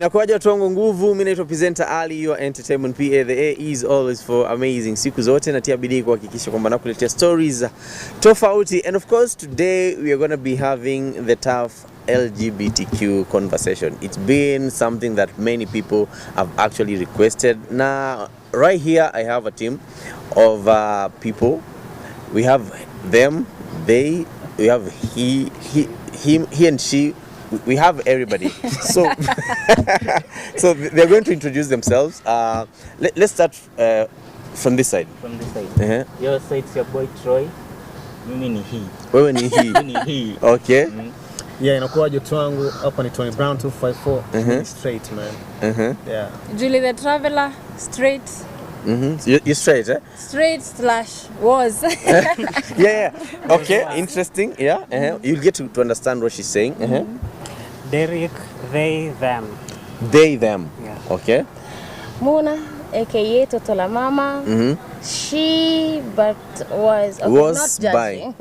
Nakuaja watu wangu nguvu, mimi naitwa presenter Ali, your entertainment PA. The A is always for amazing. Siku zote natia bidii kuhakikisha kwamba nakuletea stories tofauti. And of course today we are going to be having the tough LGBTQ conversation. It's been something that many people have actually requested. Now right here I have a team of people. We have them, they, we have he and she. We have everybody. So so they're going to introduce themselves. Let's start from this side. From this side. Your side is your boy Troy. Mimi ni he. Wewe ni he. Mimi ni he. Okay. Yeah, inakuwa joto wangu hapa ni Tony Brown 254. Straight man. Yeah. Julie the Traveler, straight. So you're straight, eh? Straight/was. Yeah. Okay, interesting. Yeah. You'll get to understand what she's saying. Derek, they, them. They, them. Yeah. Okay. Muna, aka Toto la Mama. She, but was Was not by. judging.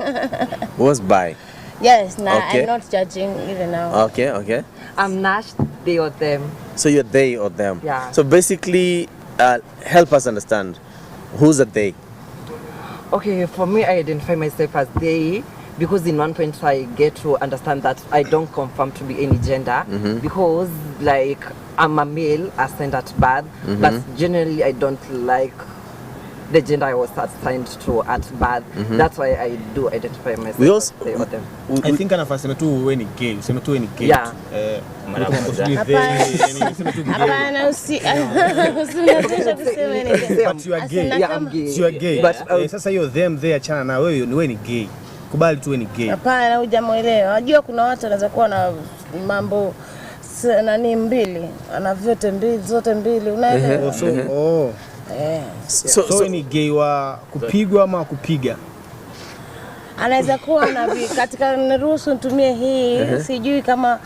Was by. Yes, Okay. I'm not judging even now. Okay. I'm Nash, they or them. So you're they or them. Yeah. So basically, help us understand who's a they. Okay, for me, I identify myself as they because in one point I get to understand that I don't conform to be any gender because like I'm a male assigned at birth, but generally I don't like the gender I was assigned to at birth. That's why I do identify myself We also, as they or them. I think anafasema tu wewe ni gay, useme tu wewe ni gay. Yeah. Hapana, usinatosha kusema anything. But you are gay. Yeah, I'm gay. You are gay. But Sasa hiyo them they achana na wewe ni gay. Kubali tu wewe ni gay. Hapana, hujamuelewa. Unajua kuna watu wanaweza kuwa na mambo nani mbili, ana vyote mbili, zote mbili, unaelewa? So ni gay wa kupigwa ama kupiga? Anaweza kuwa na katika niruhusu nitumie hii, sijui kama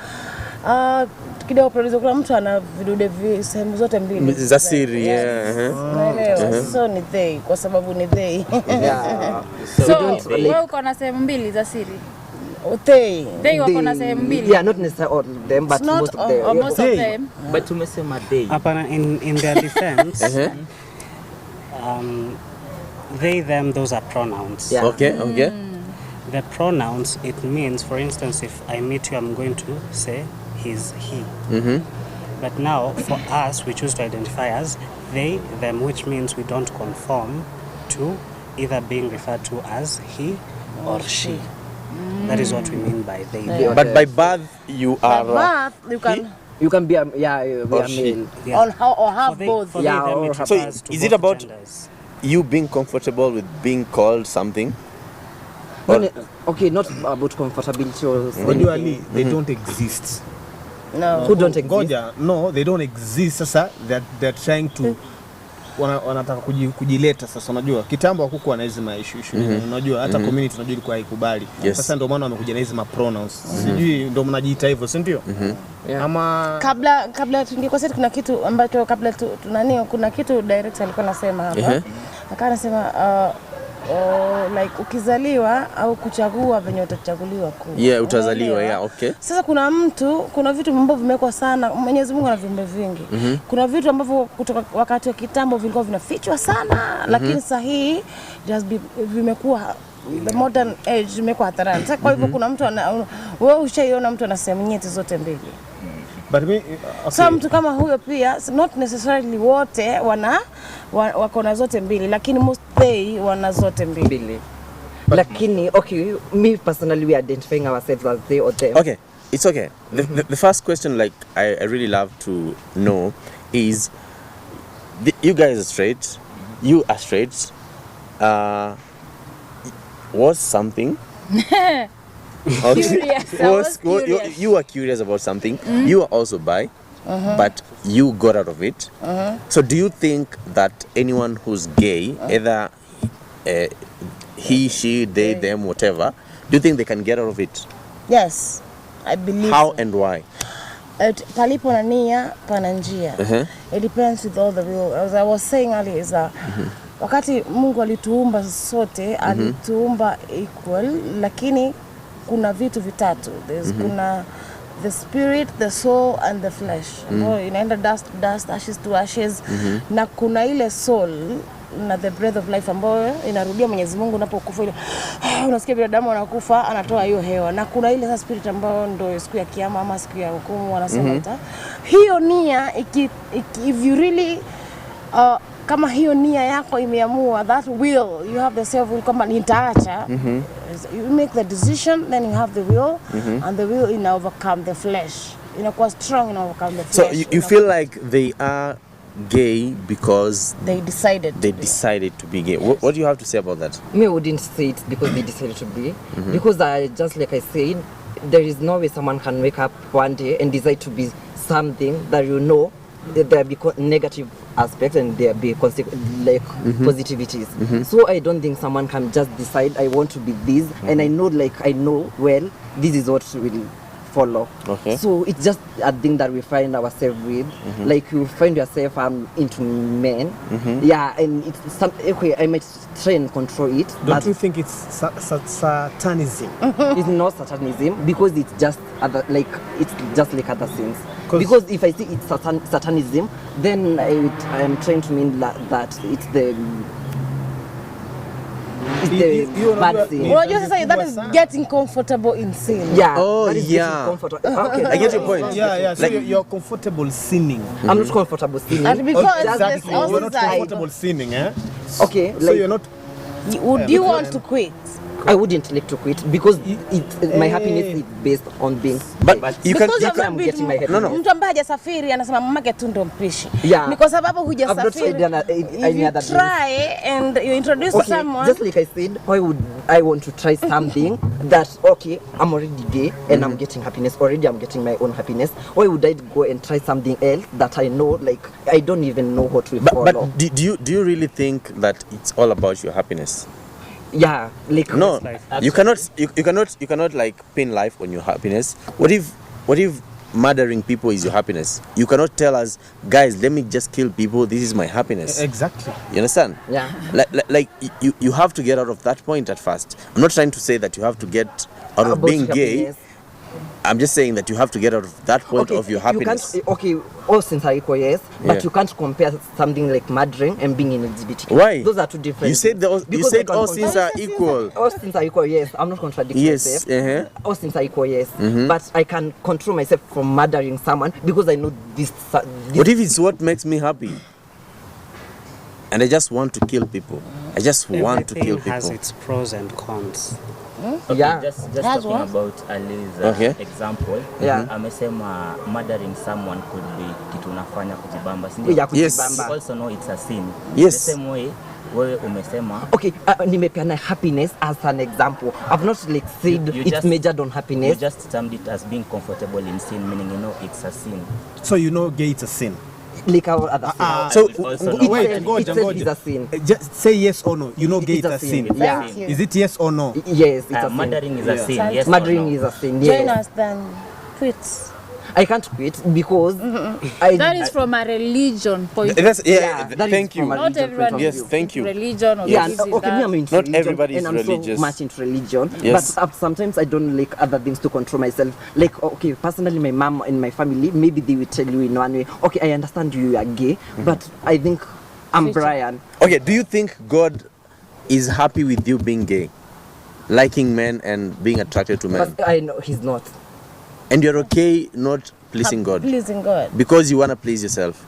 kidogo producer kuna mtu ana vidude sehemu zote mbili za siri. Unaelewa? So ni they kwa sababu ni they. So wewe uko na sehemu mbili za siri. They wako na sehemu mbili. Yeah, not necessarily all of them, but most of them. Most of them. But tumesema they. Hapana, in their defense, they, them, those are pronouns. Yeah. Okay. The pronouns, it means, for instance, if I meet you, I'm going to say he's, he. But now, for us, we choose to identify as they, them, which means we don't conform to either being referred to as he or she. That is what we mean by they. Yeah. But by birth you are. By birth, You can be a male. Yeah. on how or have For both. they, Yeah, them, or it have- So refers to is it both about genders. you being comfortable with being called something? Okay, not about comfortability or Unajua they don't exist. No. who don't exist. Ngoja, no, they don't exist. Sasa they're trying to wanataka kujileta sasa. Unajua kitambo hakukuwa na hizo issue. Unajua hata community unajua ilikuwa haikubali. Sasa ndio maana wamekuja na hizo pronouns. Sijui ndio mnajiita hivyo, si ndio? Ama kabla tungekuwa sasa kuna kitu ambacho kabla tunani kuna kitu director alikuwa anasema hapa. Akawa anasema like ukizaliwa au kuchagua venye utachaguliwa kuwa. Utazaliwa, okay. Sasa kuna vitu ambavyo vimekuwa sana. Mwenyezi Mungu ana viumbe vingi. Kuna vitu ambavyo kutoka wakati wa kitambo vilikuwa vinafichwa sana, lakini sasa hii just vimekuwa the modern age imekuwa hadharani. Sasa kwa hivyo kuna mtu wewe ushaiona mtu ana sehemu nyeti zote mbili. but me, okay. So mtu kama huyo pia not necessarily wote wako na zote mbili, lakini most they wana zote mbili. Lakini okay, me personally we identifying ourselves as they or them. Okay, it's okay. The first question, like I really love to know is, you guys are straight, you are straight. Was something? Curious. I was curious. You are curious about something. You are also bi, but you got out of it. So do you think that anyone who's gay, either he, she, they, them, whatever, do you think they can get out of it? Yes, I believe. How so. and why? Palipo na nia pana njia. It depends with all the will. As I was saying earlier, is wakati Mungu alituumba sote, alituumba equal, lakini kuna vitu vitatu. Kuna the spirit, the soul and the flesh. Ambayo inaenda dust to dust, ashes to ashes. Na kuna ile soul na the breath of life ambayo inarudia Mwenyezi Mungu unapokufa ile unasikia binadamu anakufa anatoa hiyo hewa. Na kuna ile sa spirit ambayo ndio siku ya kiyama ama siku ya hukumu wanasema hiyo nia if you really kama hiyo nia yako imeamua, that will, you have the self will, kama nitaacha, you make the decision, then you have the will, and the will ina overcome the flesh, inakuwa strong in overcome the flesh. So you feel like they are gay because they decided to be gay. What do you have to say about that? Me, I wouldn't say it because they decided to be, because just like I said, there is no way someone can wake up one day and decide to be something that you know there be negative aspects and there be positivities. So I don't think someone can just decide I want to be this, and I know well this is what will follow. Okay. So it's just a thing that we find ourselves with. Like you find yourself into men. Yeah, and it's okay, I might try and control it. Don't you think it's satanism? It's not satanism because it's just it's just like other sins. Because if I say it's satanism, then I am trying to mean that it's the bad sin. Well, just say that is getting comfortable in sin. Yeah. Oh, that is yeah. Okay, I get your point. Yeah. So Like, you're comfortable sinning. I'm not comfortable sinning. And because Exactly. there's You're not also comfortable sinning, eh? Okay, So you're not. would you want to quit? I wouldn't like to quit because my happiness is based on being. but you can. Because You you've can not been getting my head. No. mtu ambaye hajasafiri anasema mamake tu ndo mpishi. Yeah. Ni kwa sababu I've not hujasafiri. tried any If you other things. try and you introduce Okay, someone, just like I said, why would I want to try something that okay, I'm already gay and I'm getting happiness already, I'm getting my own happiness. Why would I go and try something else that I know I don't even know what will follow? But do you really think that it's all about your happiness? Yeah, like No, life. you cannot like pin life on your happiness. What if murdering people is your happiness? You cannot tell us, guys, let me just kill people, this is my happiness. Exactly. You understand? Yeah. Like you have to get out of that point at first. I'm not trying to say that you have to get out of About being gay. happiness. I'm just saying that you have to get out of that point of your happiness. You can't, okay, all sins are equal, yes, but Yeah. you can't compare something like murdering and being in LGBTQ. Why? Those are two different. You said you Because said I all can sins control- are equal. All sins are equal, yes. I'm not contradicting Yes. myself. All sins are equal, yes. But I can control myself from murdering someone because I know this. What if it's what makes me happy? And I just want to kill people. I just want to kill Everything has people. its pros and cons. Okay, Yeah. just That's talking what? about Ali's Okay. example. Yeah. Amesema murdering someone could be kitu unafanya kujibamba, si ndio? Yeah, Yes. You kujibamba. also know it's a sin. Yes. The same way wewe umesema Okay, nimepeana happiness as an example. I've not said You it's just- measured on you happiness. just termed it as being comfortable in sin, meaning it's a sin. So gay it's a sin. Like our other sins. So will also It know wait, said- go it on, said go it's on. a sin. Just say yes or no. Gay it's a sin. Yeah. Thank you. Is it yes or no? Yes, it's a sin. Murdering is a Yeah. sin. Yes or Murdering no? is a sin. join Yes. us then. Quit. I can't quit because That is from a religion point. that's Yeah, that is thank you. from a Not religion everyone point of Yes, view. thank you. Religion or Yeah, this okay, is me I'm that. into Not religion, everybody is and I'm religious. so much into religion. Yes. But sometimes I don't like other things to control myself. Like, okay, personally, my mom and my family, maybe they will tell you in one way, okay, I understand you are gay, but I think I'm Brian. Okay, do you think God is happy with you being gay? Liking men and being attracted to men? But I know he's not. And you're okay not pleasing God? Pleasing God. Because you want to please yourself?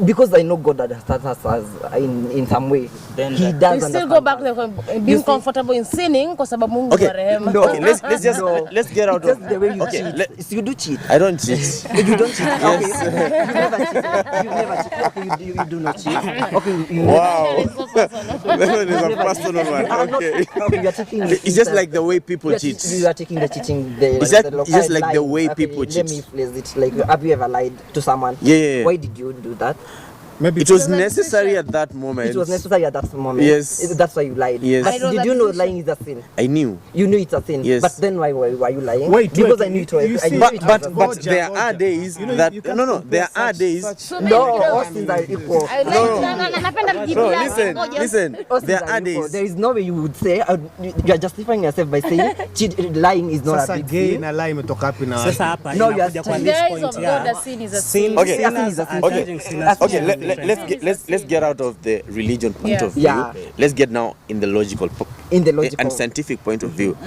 Because I know God understands us as in some way. Then He that- does We still understand go back us. to being comfortable in sinning kwa sababu Mungu Okay, wa rehema. No. Okay, let's just No. let's get out It's of just the way you okay, cheat. You do cheat. I don't cheat. You don't cheat. Yes. Okay. You never cheat. You never cheat. Okay, you do not cheat. Okay, you Wow. It's so personal. That is a personal one. Okay. Okay, you are taking It's just like the way people you are cheat. You are taking the cheating. It's just like the way okay, people Let cheat. me phrase it. Like, have you ever lied to someone? Yeah. Why did you do that? Maybe it was necessary at that moment. It was necessary at that moment. Yes. That's why you lied. Yes. But did you know lying is a sin? I knew. You knew it's a sin. Yes. But then why were you lying? Wait, because wait, I knew it was. you I see- knew it was a But sin. there are days You know, that you can't no, there compare are such- days. such- No, all sins are equal. I like napenda No, kujiblast. listen. All sins There are are equal. days. There is no way you would say you are justifying yourself by saying lying is not a Sasa big gay sin. na lie imetoka wapi na Sasa hapa No, you inakuja are kwa still- this The eyes point of ya God, a sin is a sin. sin. Okay. Sin is a sin. Okay. Judging sinners Okay, for different let's get out of the religion point Yeah. of view. Yeah. Let's get now in the logical In the logical. and scientific point of view.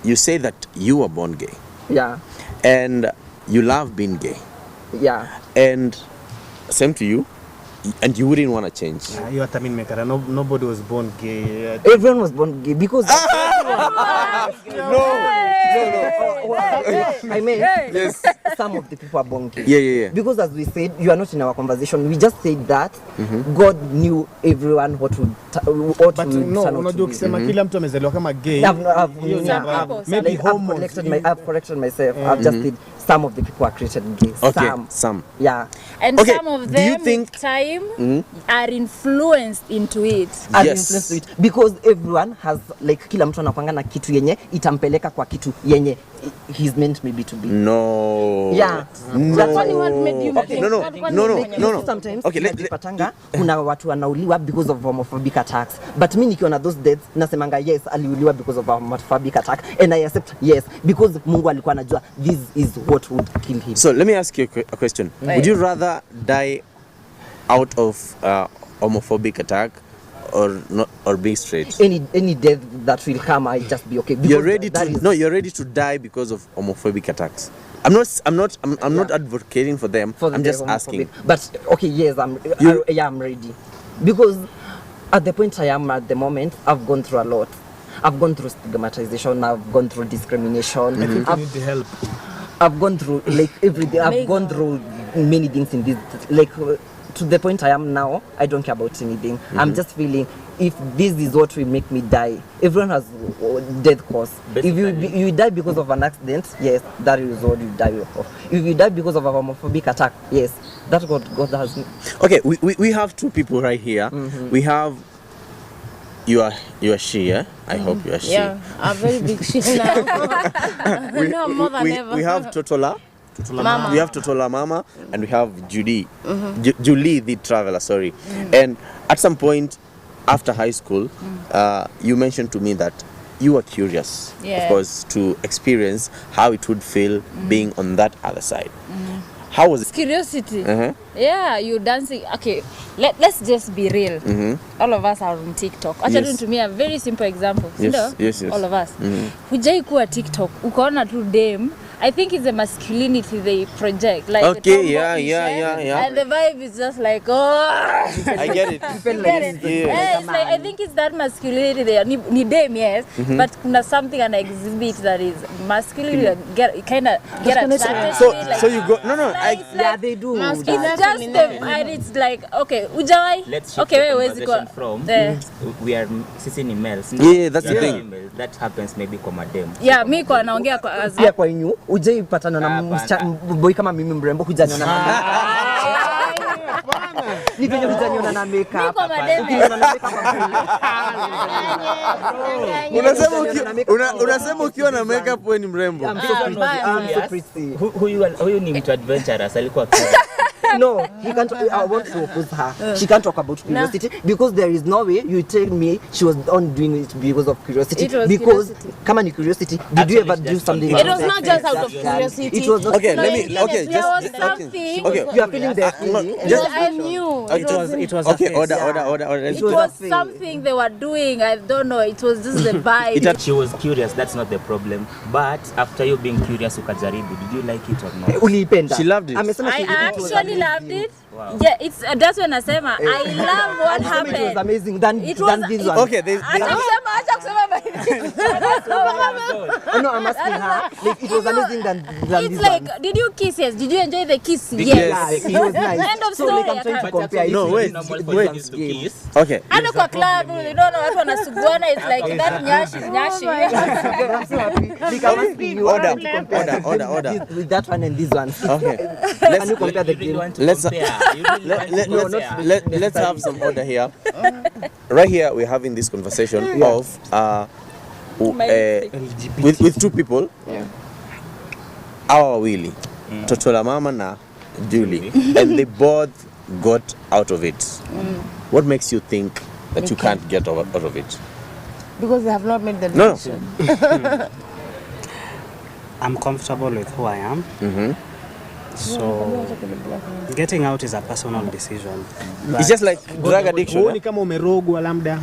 You say that you were born gay Yeah, and you love being gay, yeah. and same to you, and you wouldn't want to change. hiyo hata mimi nimekata. Nobody was born gay. Everyone was born gay because. I mean, Yes. some of the people are born gay. Yeah. Because as we said, you are not in our conversation. We just said that God knew everyone what would But turn no, out to unajua be. ukisema kila mtu amezaliwa kama gay. hiyo ni Some mbaya. people, some Maybe Like, hormones. I've corrected myself. I've just said some of the people are created gay. Okay, Some. some. Yeah. And Okay, some of do you them think- with time are influenced into it. Are Yes. influenced to it because everyone has like kila mtu anakuanga na kitu yenye itampeleka kwa kitu yenye he's meant maybe to be. No. Yeah. No. That's Kwani what made you Okay, think? no. Like, sometimes Okay, unajipatanga kuna watu wanauliwa because of homophobic attacks, but mi nikiona those deaths nasemanga yes, aliuliwa because of homophobic attack and I accept yes because Mungu alikuwa anajua this is what would kill him. So let me ask you a question. Would you rather die out of homophobic attack or not, or being straight? Any death that will come, I just be okay. Because You're ready that to is- no. You're ready to die because of homophobic attacks. I'm not advocating for them. for I'm the just homophobic. asking. But okay, yes, I'm ready because at the point I am at the moment, I've gone through a lot. I've gone through stigmatization. I've gone through discrimination. I think you need the help. I've gone through like everything. I've gone through many things in this, like to the point I am now. I don't care about anything. I'm just feeling if this is what will make me die. Everyone has death cause. If you die because of an accident, yes, that is what you die of. If you die because of a homophobic attack, yes, that's what God has. Okay, we have two people right here. We have you are she, yeah? I hope you are she. Yeah, a very big shit now. No, more than ever. We have Totola. Mama. We have Totola Mama and we have Judy. Julie the traveler, sorry. And at some point after high school, you mentioned to me that you were curious, Yeah. of course, to experience how it would feel being on that other side. How was it? Curiosity. Yeah, you dancing. Okay, let's just be real. All of us are on TikTok. Acha Yes. tu nitumie a very simple example. Yes, Ndio? yes. All of us. Hujai kuwa TikTok, ukaona tu dem. I think it's the masculinity they project. Like Okay, the tomboyish, yeah. And the vibe is just like, oh. I get it. Get it? Yeah, it's like, I think it's that masculinity there. Ni dem, yes, but kuna something an exhibit that is masculine. You kind of get attracted So to it. Like, so you go no. it's Yeah, like, they do. it's that. just them, and it's like, okay, ujawai? Let's shift Okay, the wait, where's it conversation going? from we are sisi ni males. Yeah, that's the We are thing. females. That happens maybe kwa madem. Yeah, mi kwa naongea kwa as Pia kwa inyu uje patana na boy kama mimi mrembo hujaniona na ni venye hujaniona na mi makeup. kwa mademe. Hujaniona na makeup Unasema ukiwa na makeup wewe ni mrembo. I'm so pretty. I'm so pretty. Huyu ni mtu adventurous alikuwa curious. No, he can't. I want to oppose her. She can't talk about curiosity because there is no way you tell me she was on doing it because of curiosity. It was because curiosity. kama ni curiosity, did you Actually, ever do just something? It was about not that? just out of curiosity. It was not. Okay, No, let me. yes, Okay, there was just something. okay. You are feeling the feeling. Just- I knew. It was a Okay, phase. order. It was was a thing. something they were doing. I don't know. It was just the vibe. She was curious, that's not the problem. But after you being curious ukajaribu, did you like it or not? Uliipenda. She loved it. Amesema I she- it was actually amazing. loved it. Wow. Yeah, it's that's when I say, I love what Amesema it was happened. amazing than It than was- this it- one. Okay, Acha kusema by Oh, no, I'm asking her. Like, it was amazing than It's this like, one. did you kiss? Yes. Did you enjoy the kiss? Yes. Yeah, Yes. it was nice. End of So like story. I'm trying to But compare it. No, with wait, Normal this for one's you to game. kiss. Okay. Hata kwa club, you don't know watu wanasuguana, it's like that nyashi. I'm so happy. Like, I'm asking you, Order, how do you compare order. with that one and this one? Okay. Can you compare the You really game? want to let's compare. You really want to compare. let's have some order here. Right here, we're having this conversation of with two people. Hawa wawili, Totola Mama na Julie, and they both got out of it. What makes you think that you can't get out of it? Because they have not made the No. decision. I'm comfortable with who I am. So getting out is a personal decision. It's just like drug addiction. Huoni kama umerogwa labda?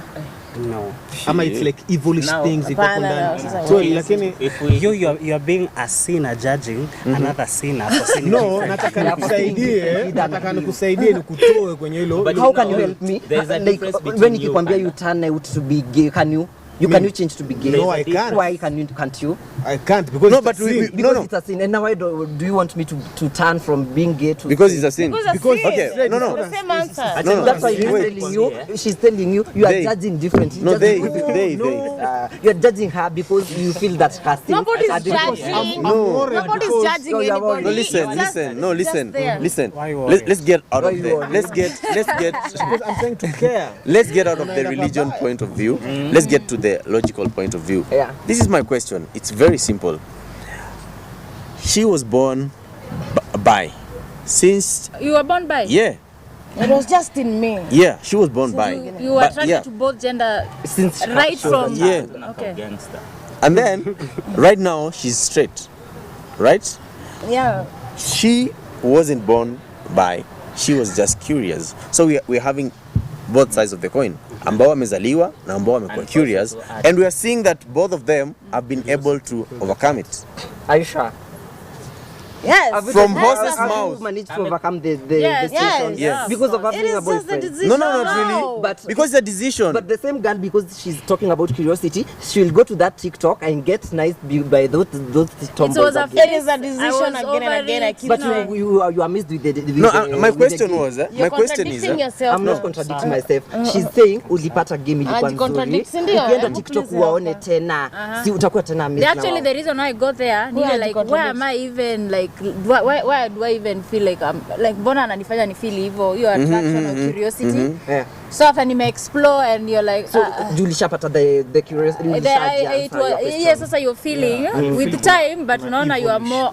No. Ama it's like evilish Now- things iko Hapana, ndani. sasa So lakini If we You're being a sinner judging another sinner for sinning. no, nataka nikusaidie nikutoe kwenye hilo. But How can no, you help me? there's a Like difference between when you nikikwambia and- you turn out to be gay, can you change to be gay? No, I can't. Why can't you? I can't because No, it's a but we- sin. we- Because no. it's a sin. And now why do you want me to turn from being gay to Because it's a sin. Because Okay, no. the same answer. No, That's why wait. she's telling you you are They. judging differently. No, Just they. because, you are judging her because you feel that her sin Nobody's are different. judging. No. Nobody's judging No, you're anybody. No, listen, It's just- listen. No, it's just listen, there. listen. Why you worry? Let's get out Why of you there. worry? Let's get Because I'm trying to care. let's get out of the religion point of view. Let's get to the logical point of view. Yeah. This is my question. It's very simple. She was born bi. Since You were born by? yeah, It was just in me. yeah, she was born bi. You were But, attracted yeah. to both gender Since right from... Yeah. Okay. Gangster. And then right now she's straight. Right? Yeah. She wasn't born bi. She was just curious. So we're having both sides of the coin. Ambao wamezaliwa na ambao wamekuwa curious, also to add- and we are seeing that both of them have been able to overcome it. Are you sure? Yes. From Yes, horse's yes. mouth. Managed to overcome the Yes, situation. yes. Because of It having a is just the boyfriend. decision. No, not really. But Because it's a decision. But the same girl, because she's talking about curiosity, she'll go to that TikTok and get nice by those tomboys. It was a again. It is a decision again and again. I keep But saying. you are missed with the No, my question was, You're my question is, contradicting yourself. I'm not contradicting myself. She's saying ulipata game ilikuwa nzuri. Anajicontradict, si ndio? Ukienda Hebu TikTok please waone hapa. tena. Si utakuwa tena missed. Actually, the reason why I got there, Why nile like, contradict? why am I even like, why do I even feel like I'm like, mbona ananifanya ni feel hivyo, hiyo attraction or curiosity. Yeah. So after nime explore and you're like, So ulishapata the curiosity. it was, yes, sasa you're feeling with time, but unaona you are more.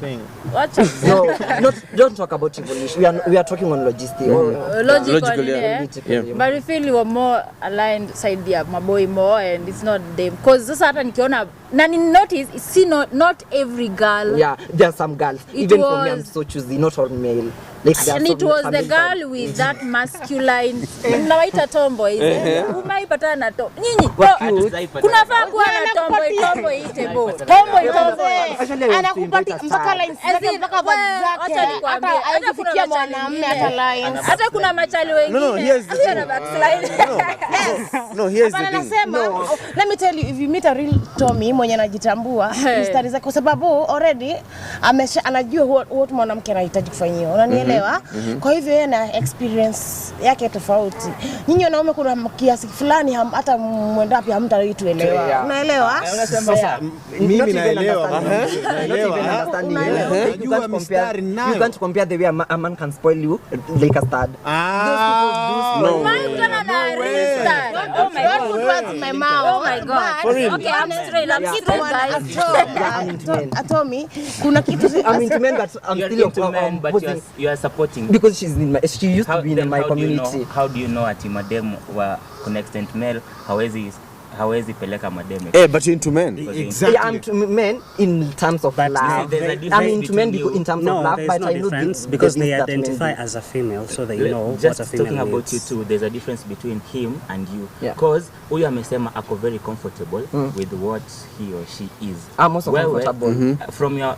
Watch out. No, don't talk about evolution. We are talking on logistics. Logical, Logical, yeah. yeah. But we feel you are more aligned side ya maboy more, and it's not them. Cause sasa hata nikiona na ni notice, see not every girl. Yeah, there are some girls. It Even for me, I'm was- so choosy, not all male. Like there are And it some- was some the male girl with that masculine mnawaita tomboys. Umaipata na to nyinyi kunafaa kuwa na tomboy table. Actually, I want to Anakupatia invite a mpaka child. lines zake mpaka bag zake. Acha nikwambie, Hata hata kuna haifikia machali mwanamume wengine. hata lines. Hata kuna machali wengine. No, here's the Hata thing. backslide. no, here's the Hapana, thing. nasema, let me tell you, if you meet a real Tommy mwenye anajitambua mistari zake, kwa sababu already anajua what mwanamke anahitaji kufanyiwa, unanielewa? Kwa hivyo yeye na experience yake tofauti. Nyinyi wanaume kuna kiasi fulani hata mwendapi hamtaituelewa, Yeah. unaelewa? Sasa mimi Not even naelewa. understanding. Not even understanding. You Najua can't mistari compare. nayo. You can't compare the way a man can spoil you like a stud. No. Kutana na Rista. Oh my Don't god. put words in my mouth. Oh my god. For real? Okay, I'm straight. I'm Yeah. straight, guys. Atomi, kuna kitu I'm into men, but I'm You're still into men, but opposing. you are supporting. Because she used to be in Then my how do you know- community. how do you know ati madem wa connectant male hawezi peleka madem? Hey, but you're into men. Exactly. Yeah, I'm to men in terms of But love. there's a I'm difference into men between you. in terms No, of love, there's but no I know difference the because things they that men identify do. as a female, so they know Just what a female talking about you needs. two, there's a difference between him and you. Yeah. Because huyu amesema ako very comfortable with what he or she is. I'm also Wewe, comfortable.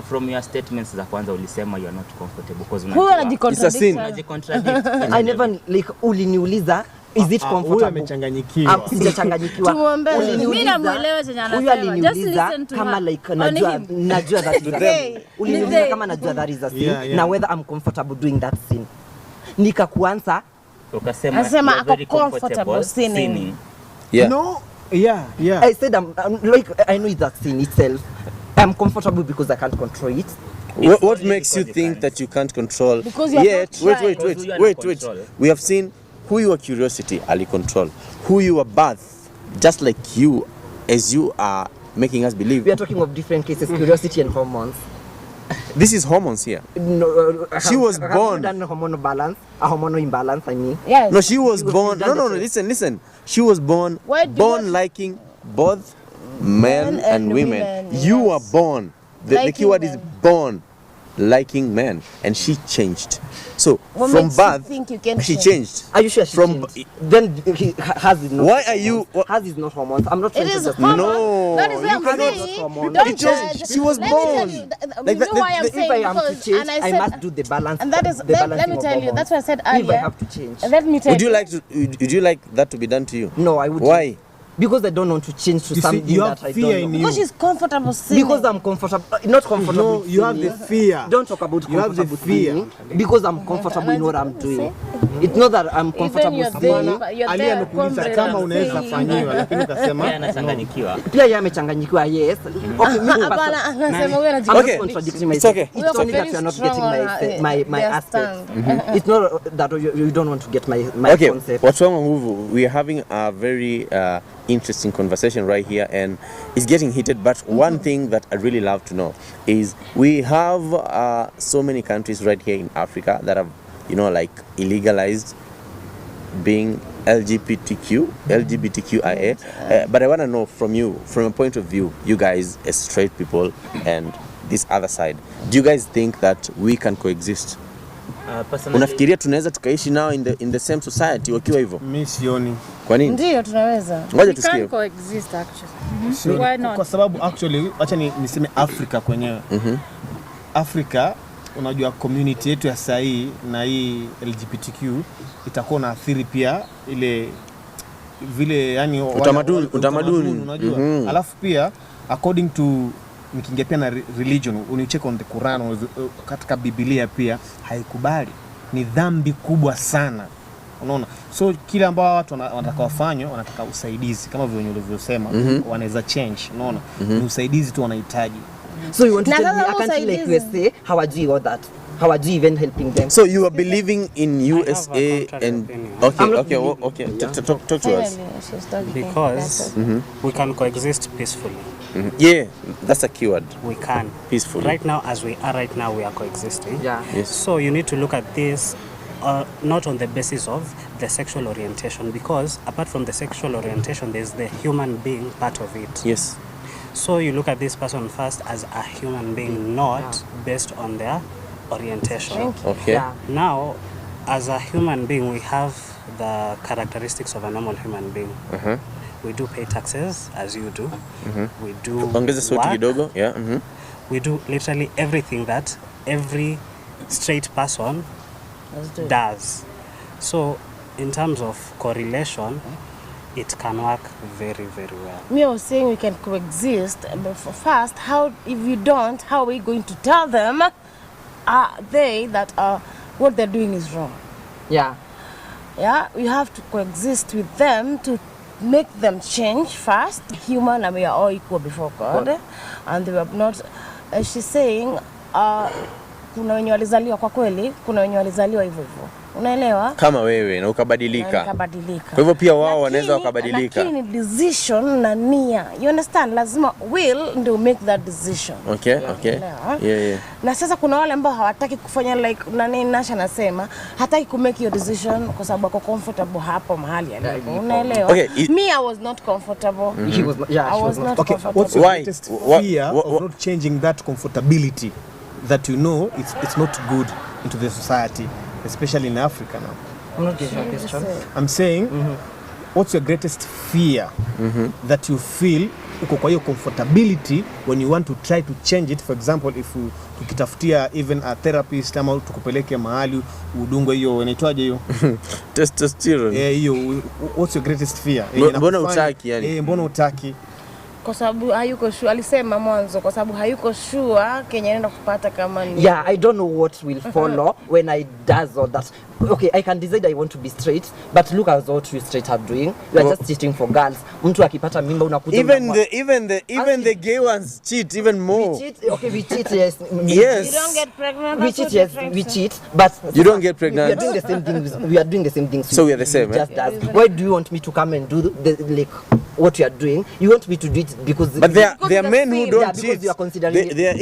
From your statements za kwanza ulisema you are not comfortable because huyo It's a sin. unajicontradict. I never like uliniuliza is it Huyu comfortable? amechanganyikiwa. Sijachanganyikiwa. Tumuombe. Mimi namuelewa chenye Huyu anasema. Just aliniuliza listen to kama her. like Only him. najua that is a sin. Uliniuliza They. kama najua that is a sin Yeah, yeah. na whether I'm comfortable doing that sin. Nikakuanza Ukasema Anasema you are very ako comfortable sinning. Yeah. No. Yeah. I said I'm like I know it's a sin itself. I'm comfortable because I can't control it. What makes you think that you can't control? Because you have Yet, not tried. wait. Because you are not control. We have seen who your curiosity ali control, who your birth, just like you, as you are making us believe. We are talking of different cases, curiosity and hormones. This is hormones here. No, She was born. Have you done hormonal balance? A hormonal imbalance, I mean. Yes. No, she was You- born. you've done No, the listen. She was born Why do you- liking both men and women. You were yes. born. The Liking keyword is men. born liking men, and she changed. So What from makes you birth, think you can she change? changed. Are you sure she From- changed? Then he has is not. Why are hormones. you- what- Has is not hormones. I'm not trying It to is just hormone. No, That is you what I'm cannot- saying. hormone. Don't It judge. is- she was Let born. me tell you, Like you the- know why I'm If saying I am to because, change, and I said, must do the balance. and that is the let me balancing of tell you. hormones. That's what I said If I earlier. have to change. Let me tell Would you like that to be done to you? No, I would. Why? Because I don't want to change to You see, something you have that I fear don't in know. you. because she's comfortable sinning. Because I'm comfortable, not comfortable. No, with you have the sinning. fear. Don't talk about You have the comfortable fear. sinning, because I'm comfortable in what I'm doing. It's not that I'm comfortable you're sinning. there, you're Ali there anakuuliza confident kama and unaweza saying- fanyiwa, lakini Pia ukasema anachanganyikiwa. Pia yeye amechanganyikiwa, yes. Okay, me Hapana, anasema wewe I'm anajibu. not Okay, contradicting it's myself. okay. It's We are only that very you are not strong getting on my their aspect. stand. It's not that you don't want to get my Okay, concept. what's wrong with Nguvu? We are having a very interesting conversation right here, and it's getting heated. But one thing that I really love to know is we have so many countries right here in Africa that have, like illegalized being LGBTQIA. But I want to know from you, from a point of view, you guys as straight people and this other side, do you guys think that we can coexist? Personally, Unafikiria tunaweza tukaishi nao in the same society wakiwa hivyo? mimi sioni. Kwa nini? Ndio tunaweza. Ngoja We tusikie. can coexist actually. Sioni. Why not? Kwa sababu actually acha niseme Afrika kwenyewe. Afrika, unajua community yetu ya sahii na hii LGBTQ itakuwa na athiri pia ile vile yani Utamaduni. unajua. Alafu pia according to nikiingia pia na religion, unicheck on the Quran, katika Biblia pia haikubali. Ni dhambi kubwa sana. Unaona? So kile ambao watu wanataka wafanye, wanataka usaidizi kama vile ulivyosema, wanaweza change, unaona? Ni usaidizi tu wanahitaji. So you want to Na tell me sasa a country like usaidizi. USA, how are you all that? How are you even helping them? So you are believing in have a USA contrary and opinion. okay, I'm not okay, believing- okay. yeah. Talk to us. Finally, she's talking. Because we can coexist peacefully. Yeah, that's a keyword. We can. Peacefully. Right now, as we are right now, we are coexisting. Yeah. Yes. So you need to look at this not on the basis of the sexual orientation, because apart from the sexual orientation, there's the human being part of it. Yes. So you look at this person first as a human being, not based on their orientation. Okay. Yeah. Now, as a human being, we have the characteristics of a normal human being. We do pay taxes, as you do. We do Ongeza sauti work. kidogo. Yeah. We do literally everything that every straight person Let's do it. does. So, in terms of correlation, it can work very, very well. Me, I was saying we can coexist, but first, if you don't, how are we going to tell them that what they're doing is wrong? Yeah. Yeah, we have to coexist with them to make them change first. Human, and we are all equal before God, and they were not. As she's saying, kuna wenye walizaliwa kwa kweli, kuna wenye walizaliwa hivyo hivyo. Unaelewa? Kama wewe na Na ukabadilika. nikabadilika. Kwa hivyo pia wao wanaweza Lakini- wakabadilika. Lakini ni decision na nia. You understand? Lazima will ndio make that decision. Okay. Unaelewa? Yeah. Na sasa kuna wale ambao hawataki kufanya like nani Nasha anasema hataki ku make your decision kwa sababu ako comfortable hapo mahali alipo. Unaelewa? Okay, Me, I was not comfortable. He was not, yeah, I she was was not. not Okay, comfortable. what's your Why? greatest What- fear what- of not changing that comfortability that you know it's not good into the society, especially in Africa now? I'm not getting your question. I'm saying, what's your greatest fear that you feel uko kwa hiyo comfortability when you want to try to change it? For example, if tukitafutia even a therapist ama tukupeleke mahali udungwe hiyo inaitwaje hiyo? Testosterone. Hiyo what's your greatest fear? Mbona Inakufanya- hutaki yani? Mbona hutaki? kwa sababu hayuko sure, alisema mwanzo kwa sababu hayuko sure Kenya anaenda kupata kama ni. Yeah, I don't know what will follow when I does all that. Okay, I can decide I want to be straight, but look at what you straight are doing. You are just cheating for girls. Mtu akipata mimba unakuja. Even the gay ones cheat even more. We cheat, okay, we cheat, yes. Yes. You don't get pregnant. We cheat, yes, we cheat, but You don't get pregnant. We are doing the same thing. We are doing the same thing. So we are the same, Just does. Why do you want me to come and do the like what you are doing? You want me to do it because. But there are men who don't because cheat. you are considering There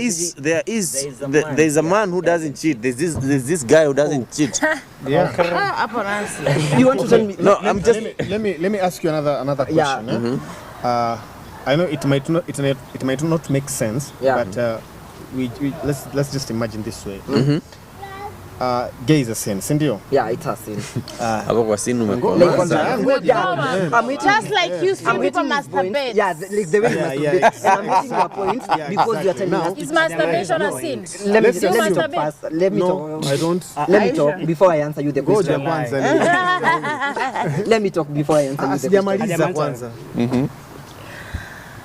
is a man who doesn't cheat. There's this guy who doesn't cheat. Yeah. You want to tell me? No, I'm just. Let me ask you another question. Yeah. I know it might not make sense, Yeah. but let's just imagine this way. Gay is a sin, si ndio? Yeah, it has seen. Hapo kwa sinu Like, Just like you see I'm people hitting his point. masturbate. Yeah, like the way you Yeah, masturbate. And I'm hitting your point because you are telling us. Is masturbation a sin? Let me Let's talk masturbate. first. Let me No, talk. I don't. Let me talk before I answer you the Ngoja question. kwanza. Let me talk before I answer you the question. Sijamaliza kwanza.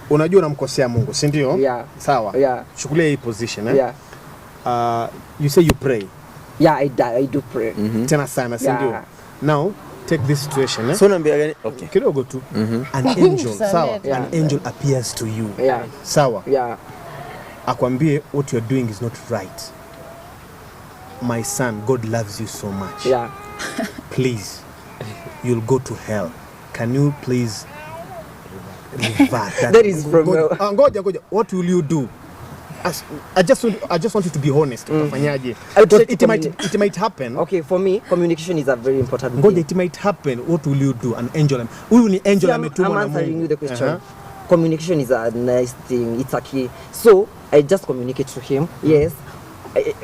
Unajua unamkosea Mungu, si ndio? Yeah. Sawa. Yeah. Chukulia hii position, Yeah. You say you pray. Yeah, I do pray. Tena sana, si ndio? Yeah. Now, take this situation, So naambia gani? Okay. kidogo tu. An angel, sawa? Yeah. An angel appears to you. Yeah. Sawa. Yeah. Akwambie what you're doing is not right. My son, God loves you so much. Yeah. Please, you'll go to hell. Can you please revert that? That is from Ngoja. What will you do? I just want you to be honest. Utafanyaje? I would try Because to it might happen. Okay, for me, communication is a very important Ngoja, thing. it might happen. What will you do? An angel. Huyu ni angel See, I'm ametumwa na answering Mungu. you the question. Communication is a nice thing. It's a key. So I just communicate to him. Yes.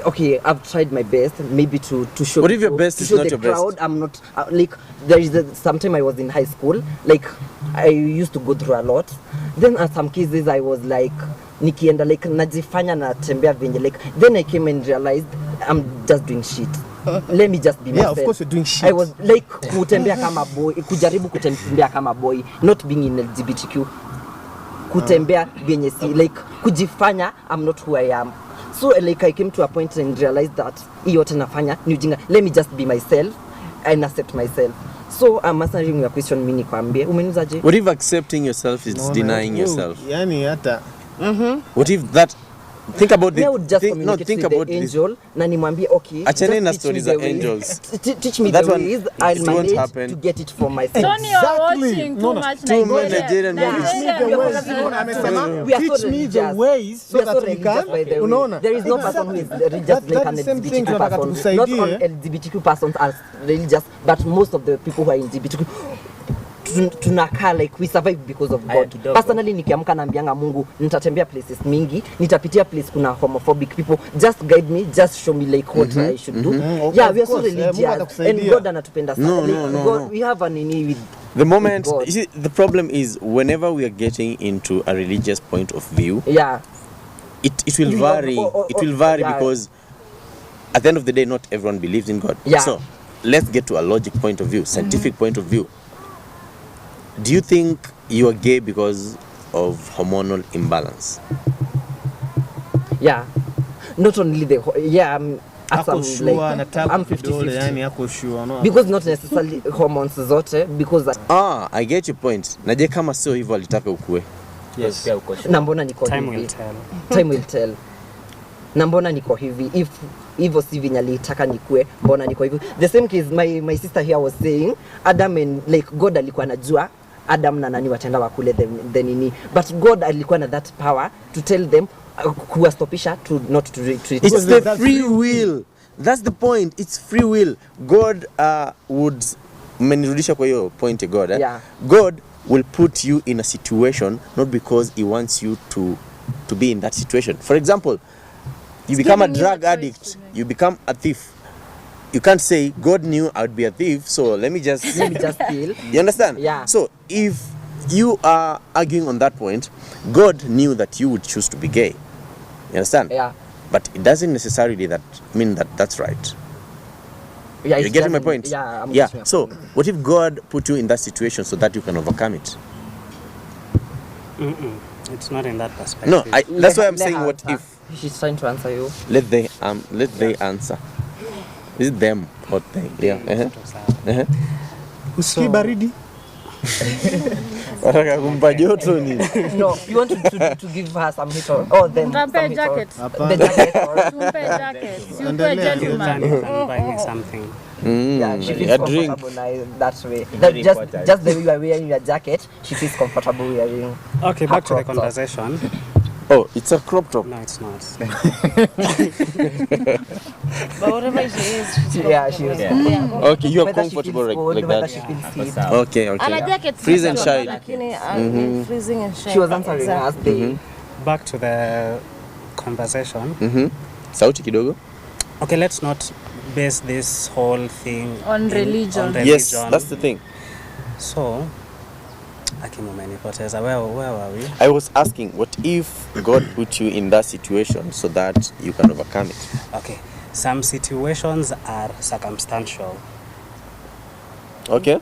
Okay, I've tried my best, maybe to show. What if your people, best to is show not the your best? crowd, I'm not like there is sometime I was in high school. Like I used to go through a lot. Then at some cases I was like nikienda like najifanya natembea venye like. Then I came and realized I'm just doing shit. Let me just be Yeah, myself. of course you're doing shit. I was like kutembea kama boy, kujaribu kutembea kama boy, not being in LGBTQ. Kutembea venye si like kujifanya I'm not who I am. So like I came to a point and realized that hii yote nafanya ni ujinga. Let me just be myself and accept myself. So I'm answering your question, mimi nikwambie umenizaje? What if accepting yourself is denying yourself? Yani hata What if that? Think about I would just think communicate with about the this. angel na nimwambie okay. Achana just na teach stories me za the ways. angels. Teach me That the one, ways it I'll won't manage happen. to get it for myself. Tony, you are Exactly. watching No, too no. much Too many Nigerian movies. teach me the ways. Unaona amesema We are so teach me the religious. ways so We are so that we religious by the can. way. Unaona? There is no person who is religious That- like that's an the same thing LGBTQ tunataka person. Not all tukusaidie. LGBTQ persons are religious, but most of the people who are LGBTQ tunakaa like we survive because of Aya, God. kidogo. Personally nikiamka naambianga Mungu nitatembea places mingi, nitapitia place kuna homophobic people, just guide me, just show me like what I should do. Of Yeah, we are so course, Mungu religious and atakusaidia. God anatupenda sana. No, Like, no, no, God, no. we have an ini with The moment God. you see, the problem is whenever we are getting into a religious point of view, yeah. it will You- vary. It will vary yeah. because at the end of the day, not everyone believes in God. Yeah. So let's get to a logic point of view, scientific point of view. Do you think you are gay because of hormonal imbalance? Yeah. Not only the yeah, at Ako some, sure like, anataka I'm vidole 50-50. yani ako sure no. Because not necessarily hormones zote because I get your point. Naje kama sio hivyo alitaka ukue. Yes. Pia uko sure. na mbona niko Time will hivi. tell. Time will tell. Na mbona niko hivi if hivyo si venye alitaka nikue, mbona niko hivi. The same case my sister here was saying Adam and like God alikuwa anajua Adam na nani wataenda wakule the nini, but God alikuwa na that power to tell them kuwastopisha to not to treat It's the free will. That's the point. It's free will. God would menirudisha kwa hiyo point ya God. Yeah. God will put you in a situation not because he wants you to be in that situation. For example, you become a giving you a drug choice addict, to make. you become a thief. You can't say God knew I would be a thief, so let me just feel. You understand? Yeah. So if you are arguing on that point, God knew that you would choose to be gay. You understand? Yeah. But it doesn't necessarily mean that that's right. Yeah, You're it getting my doesn't- point? Yeah, I'm Yeah. getting your So point. what if God put you in that situation so that you can overcome it? It's not in that perspective. No, that's why I'm Let saying her what answer. if. She's trying to answer you. Let they answer. Is it them or they? Yeah. Usikii baridi? Wataka kumpa joto ni. No, you want to give her some hit or then Mtampe some hit or- jacket. The jacket or Tumpe jacket. Simpe Endelea. You gentleman. can buy me something. yeah, she feels A drink. comfortable that way. Very important. Just the way you are wearing your jacket, she feels comfortable wearing. Okay, back to the crop top. conversation. Oh, it's a crop top. No, it's not. But whatever she is, she's Yeah, she was. Okay, you are Whether she comfortable feels cold, like whether that. she feels Hapo heat. sawa. Okay. ana jacket Freeze and sisi, shine. lakini freezing and shine. She was answering us. They Back to the conversation. Sauti kidogo. Okay, let's not base this whole thing On religion. Yes, that's the thing. So, akimumenipoteza. Where were we? I was asking, what if God put you in that situation so that you can overcome it? Okay, some situations are circumstantial. Okay.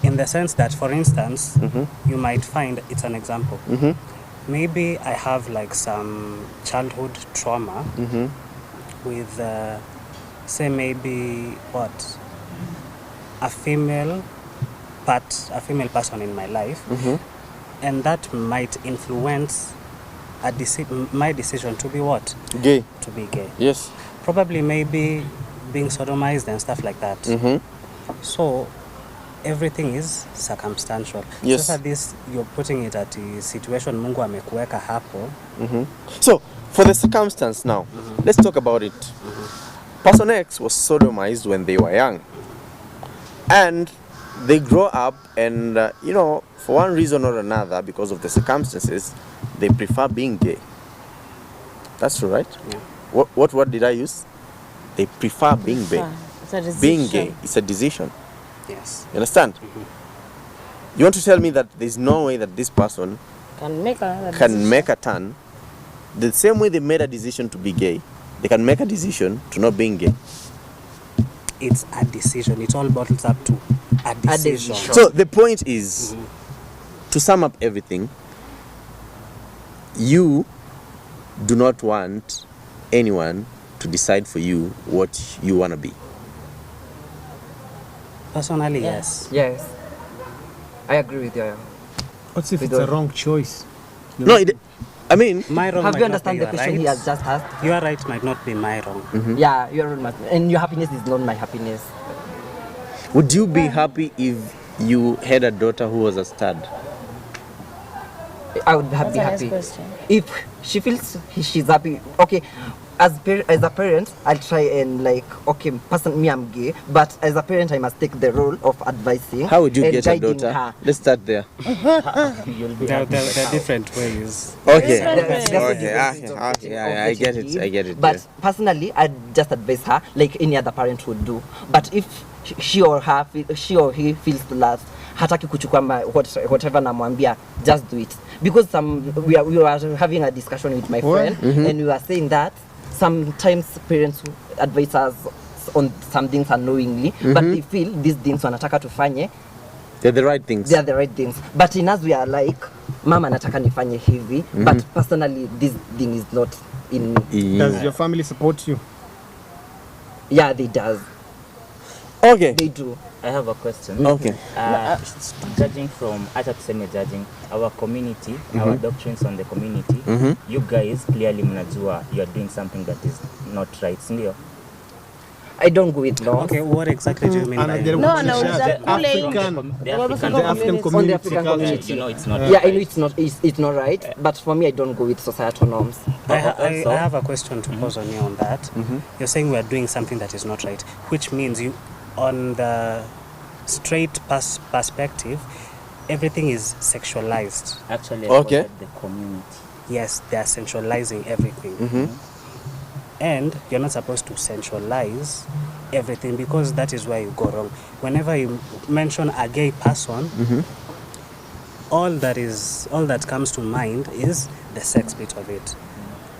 In the sense that, for instance, you might find, it's an example, maybe I have like some childhood trauma with, say maybe what, a female person in my life, and that might influence my decision to be what? Gay. To be gay. Yes. Probably maybe being sodomized and stuff like that. So everything is circumstantial. Yes. Sasa this, you're putting it at a situation Mungu amekuweka hapo. So, for the circumstance now, let's talk about it. Person X was sodomized when they were young. And they grow up and, for one reason or another, because of the circumstances, they prefer being gay. That's true, right? Yeah. What word did I use? They prefer being gay. It's a decision. Being gay is a decision. Yes. You understand? You want to tell me that there's no way that this person Can make another can decision. make a turn the same way they made a decision to be gay, they can make a decision to not being gay. It's a decision. It all bottles up to a decision. decision. So the point is, to sum up everything, you do not want anyone to decide for you what you want to be. Personally, Yeah. yes. yes, I agree with you. What if We it's a don't- wrong choice? No, I mean, My wrong Have might you not understand be the your question he right. has just asked? Your right might not be my wrong. Yeah, and your happiness is not my happiness. would you be happy if you had a daughter who was a stud? I would That's be a nice happy question. if she feels she's happy. Okay, as a parent, I'll try and me, I'm gay, but as a parent, I must take the role of advising. How would you and get a guiding daughter? her. Let's start there. You'll be There happy. are different ways. Okay. There's Okay. different ways of Yeah, I get it. I get it. But yeah. personally, I'd just advise her like any other parent would do. But if she or he feels the last, hataki kuchukua whatever namwambia, just do it. Because we were having a discussion with my What? friend, and we were saying that sometimes parents advise us on some things unknowingly, but they feel these things wanataka tufanye, They're the right things. they are the right things. But in us we are like, mama nataka nifanye hivi, but personally this thing is not in. Does your family support you? Yeah, they does. Okay. They do. I have a question. Okay. Judging from, acha tuseme judging, our community, our doctrines on the community, you guys clearly mnajua you are doing something that is not right, sindio? I don't go with law. Okay, what exactly do you mean by Anajaribu No, kuonyesha kule African, The African the African On the community African culture. community. You know it's not Yeah, I know it's not right, but for me I don't go with societal norms. I have a question to pose on you on that. You're saying we are doing something that is not right, which means you, on the straight perspective, everything is sexualized. actually Okay. the community. Yes, they are sensualizing everything. And you're not supposed to sensualize everything, because that is where you go wrong. Whenever you mention a gay person, all that comes to mind is the sex bit of it.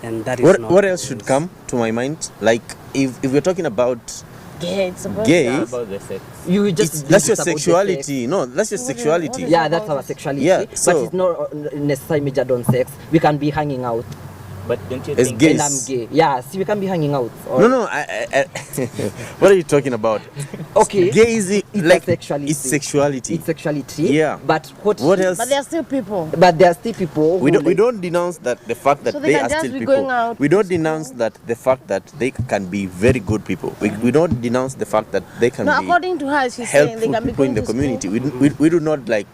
And that is not What else should come to my mind? Like, if we're talking about Gay, it's about Gay? that. About the sex. You just That's your it's about the sexuality. No, that's your sexuality. what Yeah, that's our sexuality. Yeah, so- but it's not necessarily measured on sex. We can be hanging out. But don't you As think gay. And I'm gay. Yeah, see, we can be hanging out. Or, No, what are you talking about? Okay. Gay is It's like a sexuality. it's sexuality. It's sexuality. Yeah. But What else? But they are still people. But there are still people. We who, we don't denounce that the fact that So they they can are just still be people. going out We don't to denounce that the fact that they can be very good people. We don't denounce the fact that they can No, be according to her, she's saying they helpful can be people in going the to community. school. We do not like.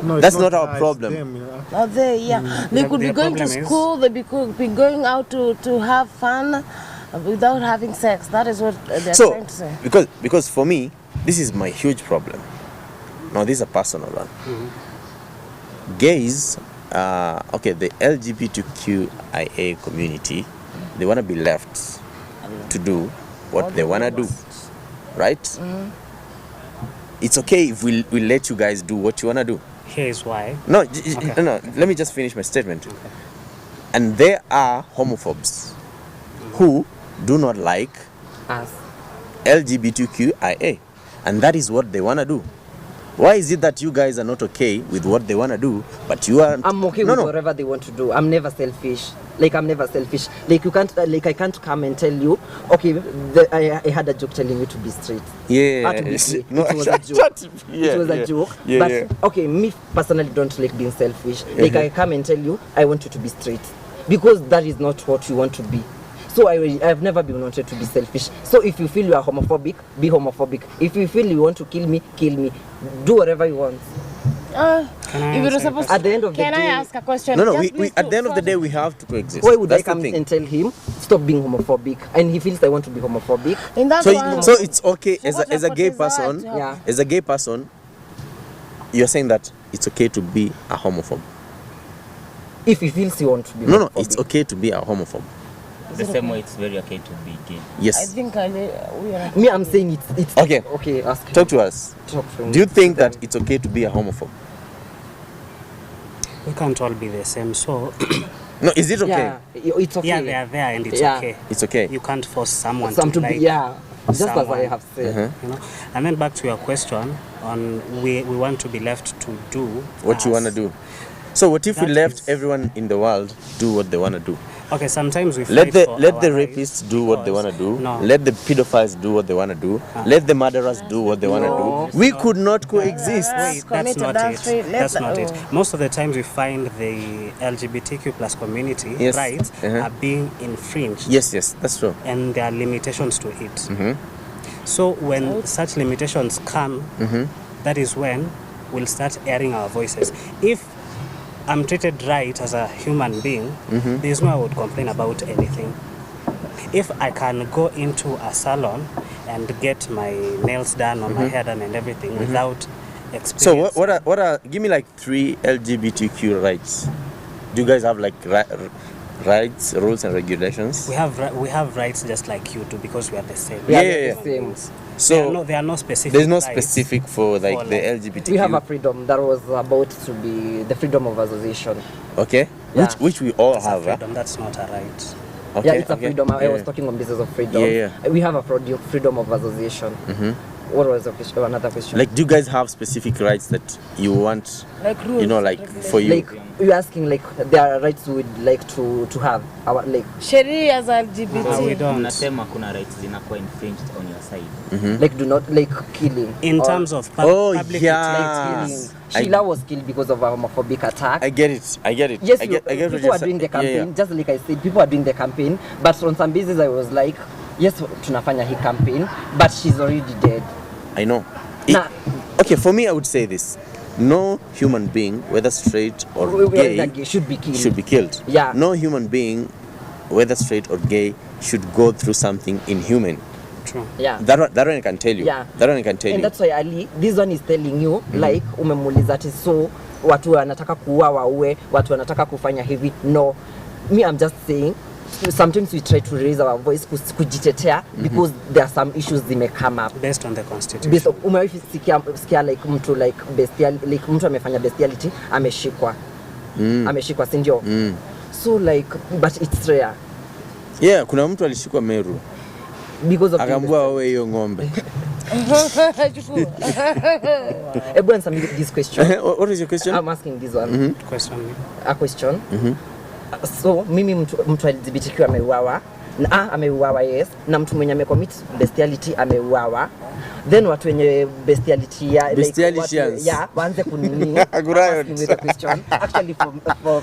No, it's That's not our her, it's problem. them, you know. Are they? Yeah. They could be The going to problem is- school, they could be going out to have fun without having sex. That is what they're So trying to say. because for me, this is my huge problem. Now this is a personal one. Gays, okay, the LGBTQIA community, they want to be left to do what they want to do, right? It's okay if we let you guys do what you want to do. Here's why. No, Okay. no, let me just finish my statement. And there are homophobes who do not like us. LGBTQIA, and that is what they want to do. Why is it that you guys are not okay with what they want to do, but you are? I'm okay with whatever they want to do. I'm never selfish. Like, I'm never selfish. Like, you can't, like, I can't come and tell you, okay, I had a joke telling you to be straight. Yeah, Admittedly, no, it was a joke. yeah, It was yeah. a joke. Yeah, but, yeah. okay, me personally don't like being selfish. Like, I come and tell you, I want you to be straight. Because that is not what you want to be. So I've never been wanted to be selfish. So if you feel you are homophobic, be homophobic. If you feel you want to kill me, kill me. Do whatever you want. If it was supposed At the end of the can I day- ask a question? No, Just please at the end of the first- day, we have to coexist. Why would That's I come the thing. and tell him, stop being homophobic? And he feels I want to be homophobic. In that So, one, so it's okay So as what a gay is that? person. Yeah. As a gay person, you're saying that it's okay to be a homophobe. If he feels you want to be No, homophobic. it's okay to be a homophobe. the same way it's very okay to be gay? I Yes. think we are. Me, I'm saying it's Okay. Okay, ask him. Talk to us. Talk to him. Do you think that it's okay to be a homophobe? We can't all be the same. So No, is it okay? Yeah, it's okay. yeah, they are there and it's Yeah. okay. It's okay. You can't force someone Some to to be, like yeah. Just as someone. I have said. Uh-huh. You know. And then back to your question on we want to be left to do What you as- want to do. So what if we That left is- everyone in the world do what they want to do? Okay, sometimes we Let fight the for let our the rights rapists do what they because- want to do. No. Let the pedophiles do what they want to do. Let the murderers do what they want to No. do. We could not coexist. Wait, that's Commit not adultery, it. let That's the- not it. oh. Most of the times we find the LGBTQ plus community Yes. rights Uh-huh. are being infringed, Yes, that's true. and there are limitations to it. So when such limitations come, that is when we'll start airing our voices. If I'm treated right as a human being, there's no I would complain about anything. If I can go into a salon and get my nails done or my hair done and everything without experience. So what are give me like 3 LGBTQ rights? Do you guys have like rights, rules and regulations? We have rights just like you do because we are the same. Yeah, Yeah, they're yeah, the same. So there are no specific. there's no rights. specific for like for, the like- LGBTQ. We have a freedom that was about to be the freedom of association. Okay. Yeah. Which we all That's a have. Huh? freedom. That's not a right. Okay. Yeah, it's a okay. freedom. I Yeah, was yeah. talking on basis of freedom. Yeah, We have a freedom of association. What was the question? Another question? Like, do you guys have specific rights that you want? Like rules. You know, like for you. like you're asking, like there are rights we would like to have our like Sheria as LGBT. we don't. Unasema kuna rights zinakuwa infringed on your side. like do not like killing. In or terms of Oh, public yeah. utility, killing. I- Sheila was killed because of a homophobic attack. I get it. Yes, I get what people you're are doing the saying. campaign. Yeah, yeah. Just like I said, people are doing the campaign. But on some basis, I was like, yes, tunafanya hii campaign, but she's already dead. I know. Nah. Okay, for me, I would say this: no human being, whether straight or Gay gay, should be killed. should be killed. Yeah. No human being, whether straight or gay, should go through something inhuman. true. Yeah. That one I can tell you. Yeah. That one I can tell And you. that's why Ali, this one is telling you like umemuuliza ati so watu wanataka kuua waue, watu wanataka kufanya hivi. No, me I'm just saying sometimes we try to raise our voice kujitetea because there are some issues they may come up. Based on the constitution. Based umesikia like mtu like bestial like mtu amefanya bestiality ameshikwa. Ameshikwa si ndio? So like but it's rare. Yeah, kuna mtu alishikwa Meru. because of Akambua wewe hiyo ng'ombe. Ebu answer me this question. What is your question? I'm asking this one. A question. So mimi mtu LGBTQ ameuawa na ameuawa, yes, na mtu mwenye amecommit bestiality ameuawa, then watu wenye bestiality ya waanze kunini the question. Actually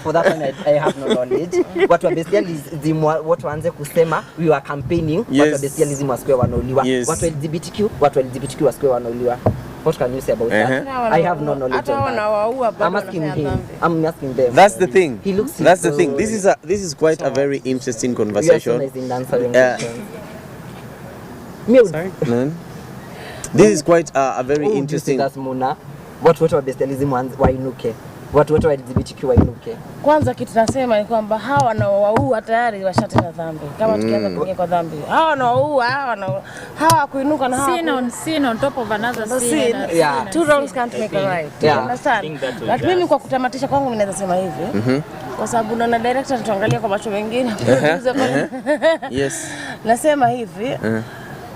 for that one I have no knowledge. Watu wa bestialism watu waanze kusema we were campaigning, watu wa bestialism wasiwe wanauliwa, watu LGBTQ wasiwe wanauliwa. What can you say about that? I have no knowledge on that. I'm asking them. That's the thing. That's the thing. This is quite a very interesting conversation. Sorry? This is quite a very interesting. That's Mona. Watu wa bestialism wainuke. Watu wa LGBTQ wainuke. Kwanza kitu nasema ni kwamba hawa wanaowaua tayari washatenda dhambi. Kama tukianza kuingia kwa dhambi. Hawa wanaowaua, hawa kuinuka na hawa sin on top of another sin. Two wrongs can't make a right. You understand? Lakini mimi kwa kutamatisha kwangu ninaweza sema hivi. Kwa sababu na director tuangalia kwa macho mengine. Yes. Nasema hivi.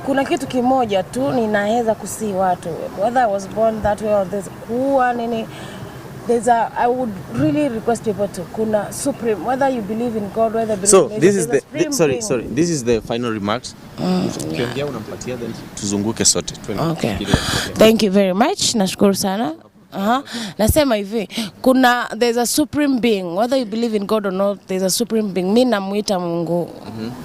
Kuna kitu kimoja tu ninaweza kusi watu. Whether I was born that way or this kuwa nini, I would really request people to kuna supreme, whether you believe in God, whether you believe in this is the this is the final remarks. Ukiongea unampatia then tuzunguke sote. Okay. Thank you very much. Nashukuru sana. Nasema hivi, there's a supreme being, whether you believe in God or not, there's a supreme being. Mimi namuita Mungu.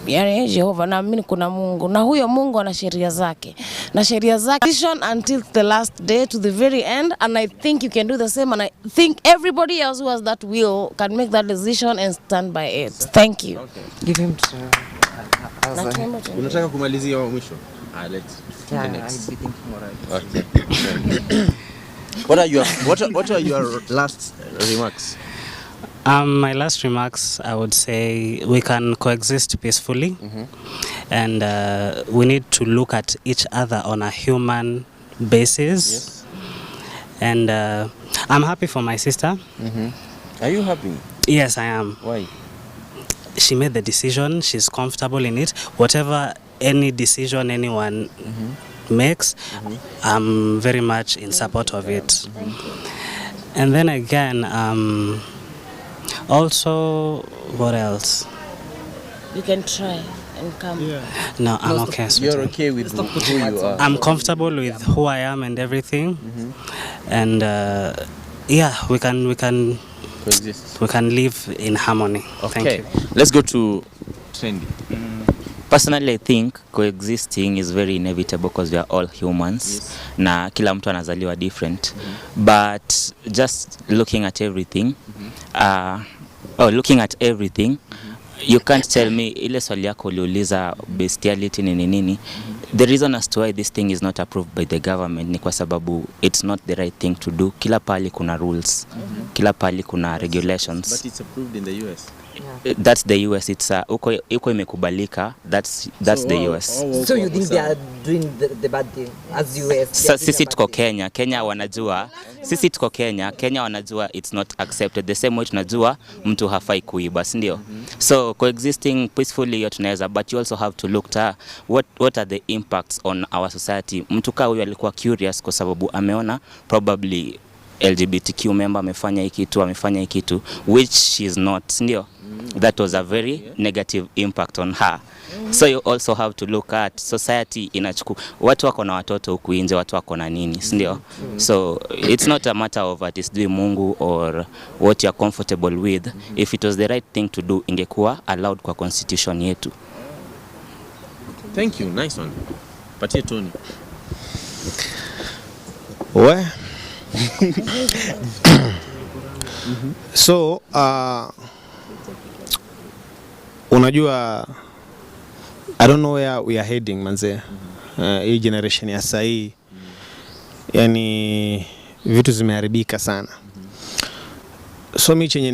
Yani Jehova, na mimi kuna Mungu. Na huyo Mungu ana sheria zake. Na sheria zake until the last day to the very end, and I think you can do the same, and I think everybody else who has that will can make that decision and stand by it. Thank you. Okay. Give him Unataka kumalizia wa mwisho? Let's next. I'll be thinking Okay. What are your last remarks? My last remarks, I would say we can coexist peacefully, and we need to look at each other on a human basis. Yes. And I'm happy for my sister. Are you happy? Yes, I am. Why? She made the decision. She's comfortable in it. Whatever any decision anyone makes, I'm very much in support of it. And then again, also, what else? You can try and come. No, I'm okay. You're okay with who you are? I'm comfortable with who I am and everything. And we can coexist. We can live in harmony. Okay. Thank you. Let's go to Trendy. Personally, I think coexisting is very inevitable because we are all humans. Na kila mtu anazaliwa different. But just looking at everything, you can't tell me ile swali yako uliuliza bestiality nini. The reason as to why this thing is not approved by the government ni kwa sababu it's not the right thing to do. Kila pali kuna rules. Kila pali kuna regulations. But it's approved in the US. That's the US. It's uko imekubalika. That's the US. So you think they are doing the bad thing as US? Sisi tuko Kenya wanajua. Sisi tuko Kenya wanajua it's not accepted. The same way tunajua mtu hafai kuiba, si ndio? So coexisting peacefully yote tunaweza, but you also have to look at what are the impacts on our society. Mtu kama huyu alikuwa curious kwa sababu ameona probably LGBTQ member amefanya hiki kitu which she is not, ndio. That was a very negative impact on her. So you also have to look at society inachuku watu wako na watoto huku nje, watu wako na nini, ndio. So it's not a matter of what is doing Mungu or what you are comfortable with. If it was the right thing to do, ingekuwa allowed kwa constitution yetu. Thank you, nice one. Patie Tony. So unajua, I don't know where we are heading manze. Hii generation ya sahii, yani vitu zimeharibika sana. So mimi chenye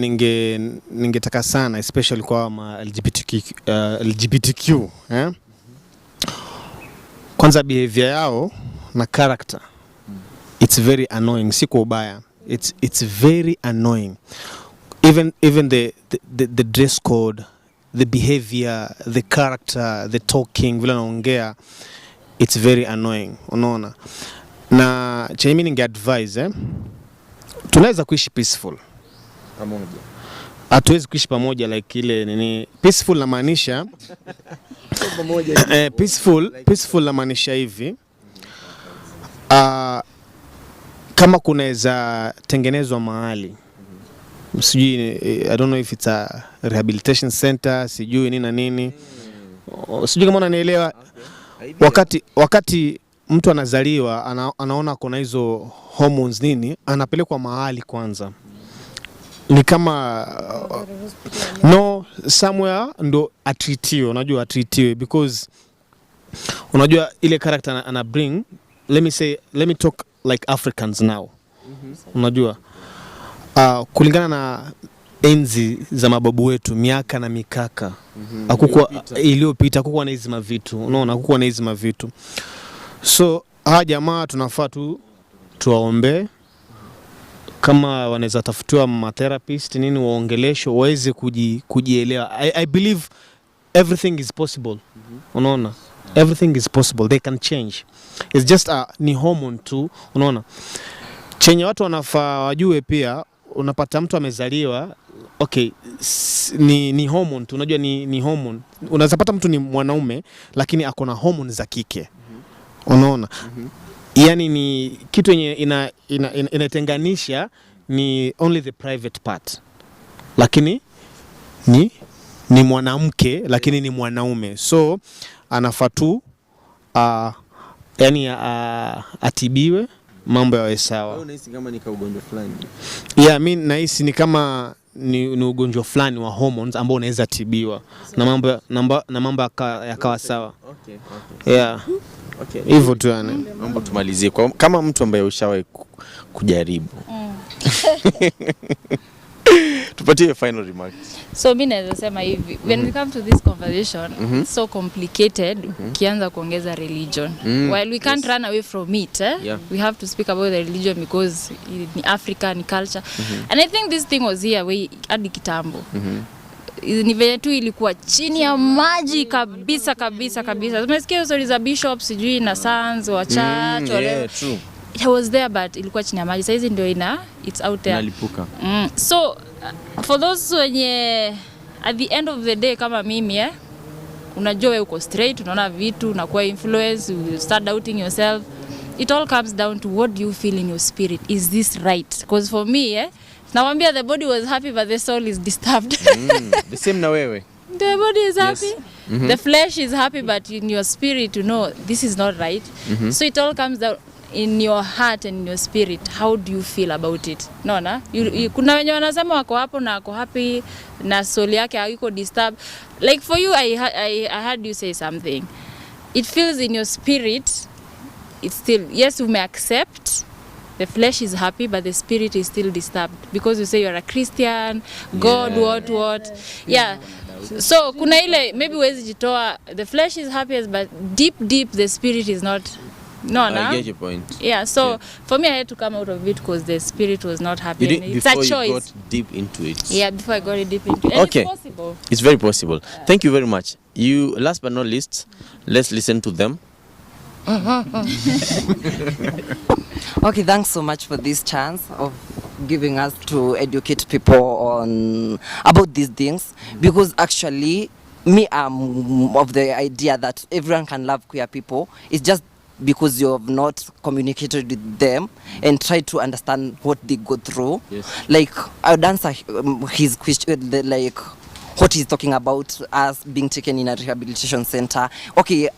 ningetaka sana especially kwa LGBTQ kwanza behavior yao na character, it's very annoying. Si kwa ubaya, it's very annoying. Even the dress code, the behavior, the character, the talking, vile anaongea, it's very annoying, unaona. Na cha mimi ningeadvise tunaweza kuishi peaceful pamoja. Hatuwezi kuishi pamoja like ile nini peaceful na maanisha peaceful na maanisha hivi. Kama kunaweza tengenezwa mahali sijui, I don't know if it's a rehabilitation center, sijui nini na nini, sijui kama unanielewa. Wakati mtu anazaliwa anaona kuna hizo hormones nini, anapelekwa mahali kwanza, ni kama no somewhere ndo atreatiwe, unajua atreatiwe, because unajua ile character ana bring, let me talk like Africans now. Unajua kulingana na enzi za mababu wetu, miaka na mikaka hakukuwa iliyopita, hakukuwa na hizi mavitu, unaona, hakukuwa na hizi mavitu. So hawa jamaa tunafaa tu tuwaombe, kama wanaweza tafutiwa matherapist nini, waongelesho waweze kujielewa. I believe everything is possible. Unaona, everything is possible, they can change. It's just ni hormone tu, unaona. Chenye watu wanafaa wajue pia, unapata mtu amezaliwa, okay, ni hormone tu, unajua ni hormone. Unaweza pata mtu ni mwanaume lakini ako na hormone za kike. Unaona? Yani ni kitu yenye inatenganisha ni only the private part. Lakini ni mwanamke lakini ni mwanaume. So anafaa tu yani atibiwe, mambo yawe sawa. Wewe unahisi kama ni ugonjwa fulani? Yeah, mimi nahisi ni kama ni ugonjwa fulani wa hormones ambao unaweza tibiwa na mambo yakawa sawa. Okay. Yeah. Okay. Hivyo tu yani. Mambo tumalizie kama mtu ambaye ushawahi kujaribu. Tupatie final remarks. So mimi naweza sema hivi, when we come to this conversation, it's so complicated kianza kuongeza religion. While we can't run away from it, we have to speak about the religion because ni Africa, ni culture. And I think this thing was here way hadi kitambo. Ni venye tu ilikuwa chini ya maji kabisa. Tumesikia stories za bishops sijui na sons wa church or yeah, true. It was there but ilikuwa chini ya maji. Sasa hizi ndio it's out there. Nalipuka. So for those wenye at the end of the day kama mimi unajua wewe uko straight, unaona vitu, unakuwa influence, you start doubting yourself. It all comes down to what do you feel in your spirit. Is this right? Because for me nawambia the body was happy but the soul is disturbed. The same na wewe. The body is happy. The flesh is happy but in your spirit you know this is not right. So it all comes down in your heart and in your spirit. How do you feel about it? Naona kuna wenye wanasema wako hapo na wako happy na soul yake haiko disturbed. Like for you I heard you say something. It feels in your spirit. It's still, yes, you may accept the flesh is happy but the spirit is still disturbed because you say you're a Christian, God, what. Yeah. So kuna ile maybe huwezi jitoa, the flesh is happy but deep the spirit is not. No. I get your point. Yeah, so for me I had to come out of it because the spirit was not happy. It's a choice. Before you got deep into it. Yeah, before I got deep into it. And okay. It's possible. It's very possible. Thank you very much. You, last but not least, let's listen to them. Okay, thanks so much for this chance of giving us to educate people on about these things, because actually me I'm of the idea that everyone can love queer people. It's just because you have not communicated with them and tried to understand what they go through. Yes. Like I would answer his question, like what he's talking about us being taken in a rehabilitation center. Okay,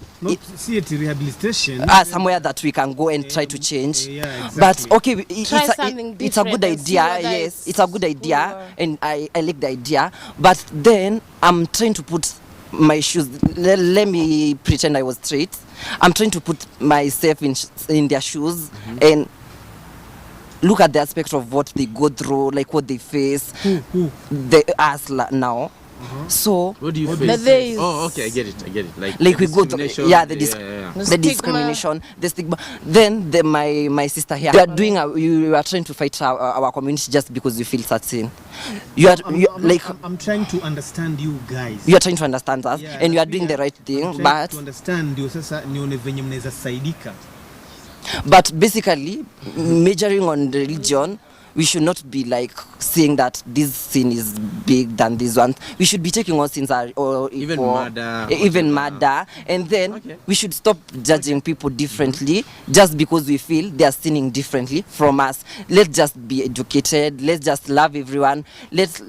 see it rehabilitation. Somewhere that we can go and try to change. Yeah, exactly. But okay, it's a good and see idea. whether Yes, it's a good idea, and I like the idea. But then I'm trying to put my shoes. Let me pretend I was straight. I'm trying to put myself in their shoes and look at the aspect of what they go through, like what they face. Who? Us now. So What do you The feel? there is Oh, okay, I get it. like we go to discrimination, the stigma. discrimination, the stigma. Then my sister here, you are trying to fight our community just because you feel certain. I'm trying to understand you guys. You are trying to understand us, Yeah, and you are pia, doing the right I'm thing, trying but to understand ndio sasa nione venye mnaweza saidika. but basically majoring on religion, we should not be like saying that this sin is big than this one. We should be taking all sins are or Even equal, murder, even whatever. murder, and then Okay. we should stop judging people differently just because we feel they are sinning differently from us. Let's just be educated. Let's just love everyone. Let's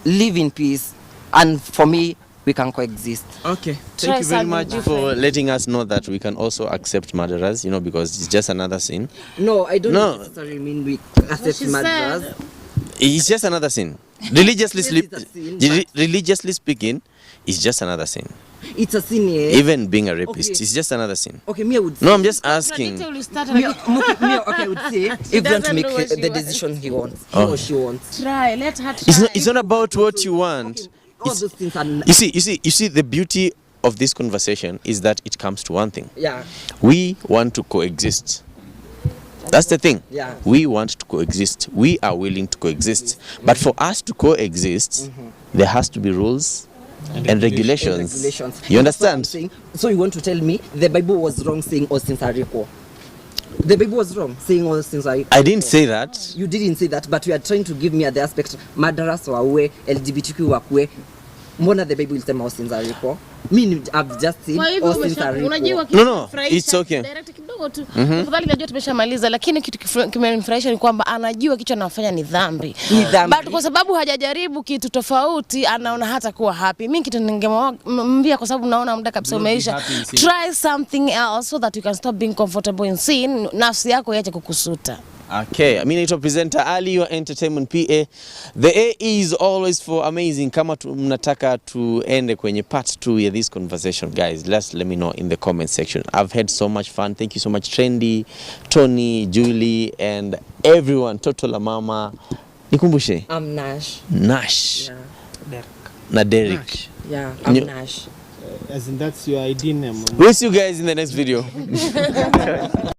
live in peace, and for me, we can coexist. Okay, Try thank you very something much different. for letting us know that we can also accept murderers, because it's just another sin. No, I don't No. necessarily mean we accept she murderers. said. It's just another sin. Religiously, Yes, it's a sin, religiously speaking, it's just another sin. It's a sin, yeah. Even being a rapist, Okay. it's just another sin. Okay, me I would. No, I'm just asking. Contradictory will start Me, like, okay, I would say everyone to doesn't make know what she the wants. decision he wants, Oh. he or she wants. try, let her try. It's not about what you want. All those things are You see, the beauty of this conversation is that it comes to one thing. yeah. We want to coexist. That's the thing. Yeah. We want to coexist. We are willing to coexist. But for us to coexist, there has to be rules and regulations. Regulations. You That's what I'm understand? saying. So you want to tell me the Bible was wrong saying all sins are equal? The Bible was wrong saying all sins are equal. I didn't say that. You didn't say that, but you are trying to give me the aspect murderers wawe, LGBTQ wakwe. Mbona the Bible ilsema all sins are equal? Me I've just said Kwa hivyo all sins are unajua equal. No, it's okay. Direct kidogo tu. Tafadhali najua tumeshamaliza lakini kitu kimenifurahisha ni kwamba anajua kitu anafanya ni dhambi. Ni dhambi. But kwa sababu hajajaribu kitu tofauti anaona hata kuwa happy. Mimi kitu ningemwambia kwa sababu naona muda kabisa umeisha. Try something else so that you can stop being comfortable in sin. Nafsi yako iache kukusuta. Okay, mimi naitwa presenter Ali, your entertainment PA. The A is always for amazing. Kama mnataka tuende kwenye part 2 ya this conversation, guys, let me know in the comment section. I've had so much fun. Thank you so much Trendy, Tony, Julie and everyone. Toto la mama. Nikumbushe? I'm Nash. Nash. Yeah. Derek. Na Derek. Yeah, I'm Nyo- Nash. As in that's your ID name. We'll see you guys in the next video.